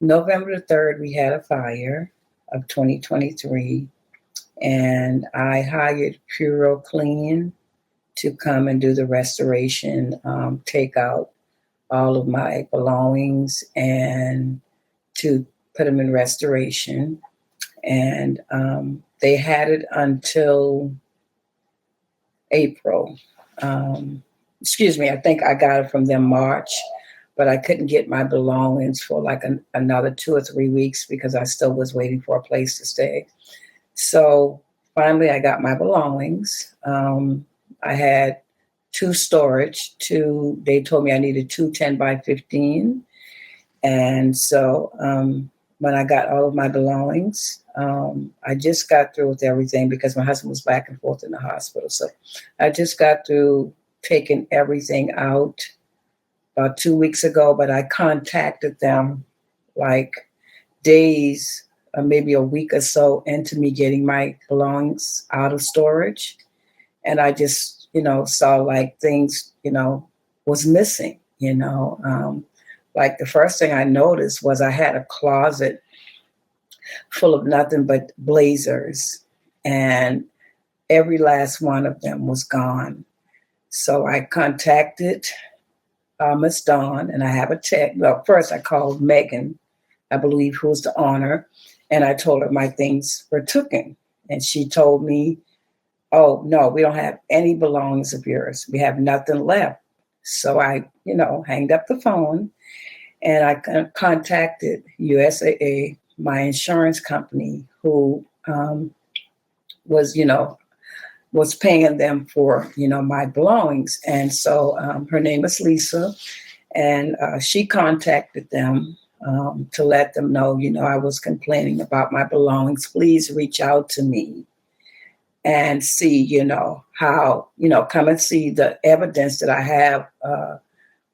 November the 3rd, we had a fire of 2023, and I hired Puroclean to come and do the restoration, take out all of my belongings and to put them in restoration. And they had it until April. Excuse me, I think I got it from them March, but I couldn't get my belongings for like another 2 or 3 weeks because I still was waiting for a place to stay. So finally, I got my belongings. I had two storage, they told me I needed two 10 by 15. And so when I got all of my belongings, I just got through with everything because my husband was back and forth in the hospital. So I just got through taking everything out about 2 weeks ago, but I contacted them like days, maybe a week or so into me getting my belongings out of storage. And I just, saw like things, was missing, like the first thing I noticed was I had a closet full of nothing but blazers, and every last one of them was gone. So I contacted Miss Dawn, and I have a text. Well, first I called Megan, I believe, who's the owner, and I told her my things were taken. And she told me, oh, no, we don't have any belongings of yours. We have nothing left. So I, hanged up the phone, and I contacted USAA, my insurance company, who was paying them for, my belongings. And so her name is Lisa, and she contacted them to let them know, I was complaining about my belongings. Please reach out to me and see, how, come and see the evidence that I have.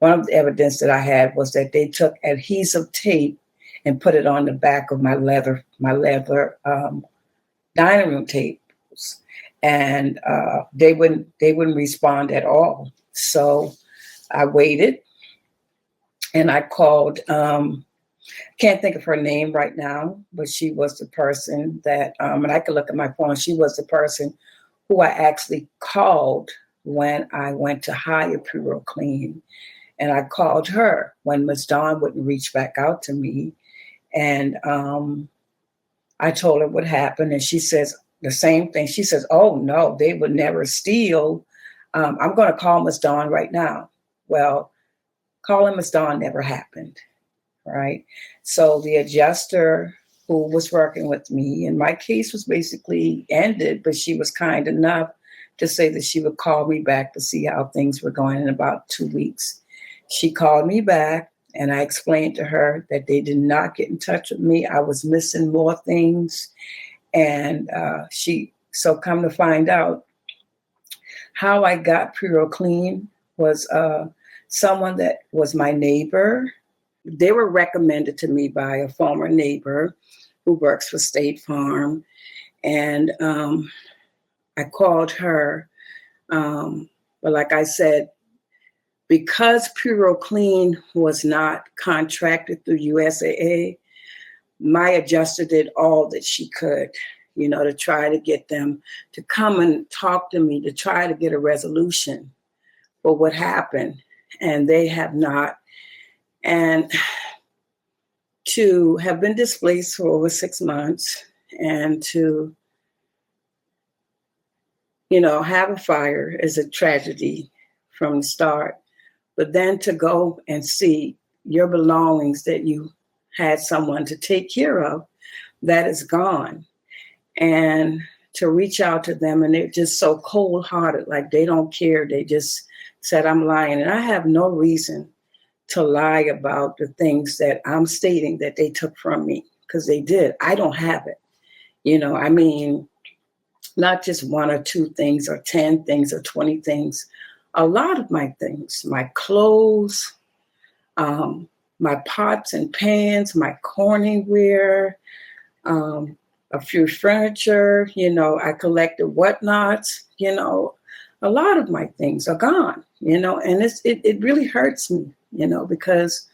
One of the evidence that I had was that they took adhesive tape and put it on the back of my leather dining room tables, and they wouldn't respond at all. So I waited, and I called. Can't think of her name right now, but she was the person that, and I could look at my phone. She was the person who I actually called when I went to hire Puroclean. And I called her when Ms. Dawn wouldn't reach back out to me. And I told her what happened. And she says the same thing. She says, oh, no, they would never steal. I'm going to call Ms. Dawn right now. Well, calling Ms. Dawn never happened, right? So the adjuster who was working with me, and my case was basically ended, but she was kind enough to say that she would call me back to see how things were going in about 2 weeks. She called me back, and I explained to her that they did not get in touch with me. I was missing more things. And so come to find out, how I got Puroclean was someone that was my neighbor. They were recommended to me by a former neighbor who works for State Farm. And I called her. But like I said, because Puroclean was not contracted through USAA, my adjuster did all that she could, to try to get them to come and talk to me, to try to get a resolution for what happened. And they have not. And to have been displaced for over 6 months and to, have a fire is a tragedy from the start. But then to go and see your belongings that you had someone to take care of, that is gone. And to reach out to them, and they're just so cold-hearted, like they don't care. They just said, I'm lying. And I have no reason to lie about the things that I'm stating that they took from me, because they did. I don't have it. Not just one or two things or 10 things or 20 things. A lot of my things, my clothes, my pots and pans, my Corningware, a few furniture, I collected whatnots, a lot of my things are gone, and it really hurts me, because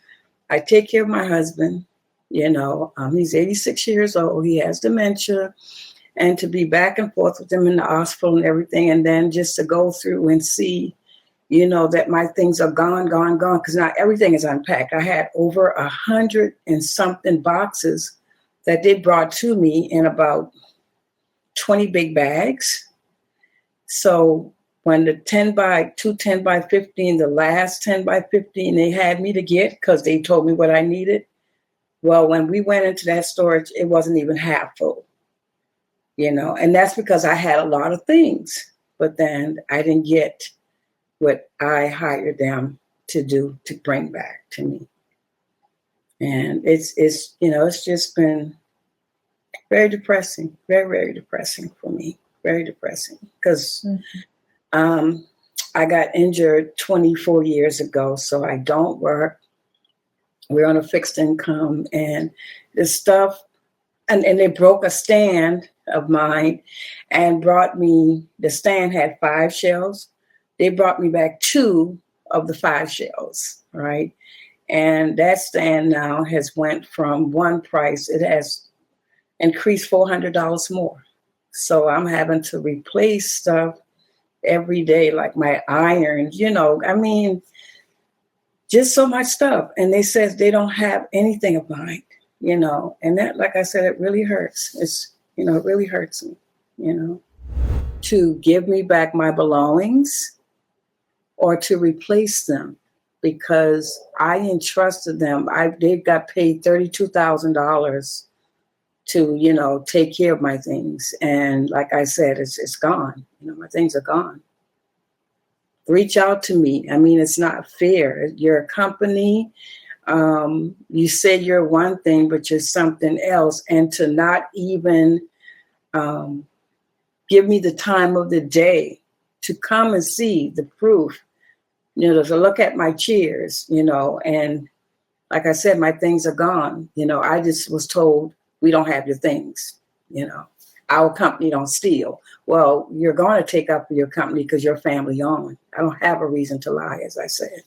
I take care of my husband. He's 86 years old. He has dementia. And to be back and forth with him in the hospital and everything, and then just to go through and see, that my things are gone, because now everything is unpacked. I had over 100 and something boxes that they brought to me in about 20 big bags. So when the 10 by 15, the last 10 by 15 they had me to get, because they told me what I needed. Well, when we went into that storage, it wasn't even half full, and that's because I had a lot of things, but then I didn't get what I hired them to do, to bring back to me. And it's just been very depressing, very, very depressing for me, very depressing, because I got injured 24 years ago, so I don't work. We're on a fixed income, and the stuff, and they broke a stand of mine and brought me, the stand had 5 shelves. They brought me back 2 of the 5 shelves, right? And that stand now has went from one price, it has increased $400 more. So I'm having to replace stuff every day, like my irons, just so much stuff. And they said they don't have anything of mine, and that, like I said, it really hurts. It really hurts me, to give me back my belongings or to replace them, because I entrusted them. They got paid $32,000 to, take care of my things. And like I said, it's gone. My things are gone. Reach out to me. I mean, it's not fair. You're a company. You said you're one thing, but you're something else. And to not even give me the time of the day to come and see the proof, to look at my chairs, and like I said, my things are gone. I just was told, we don't have your things, our company don't steal. Well, you're going to take up your company because you're family owned. I don't have a reason to lie, as I said.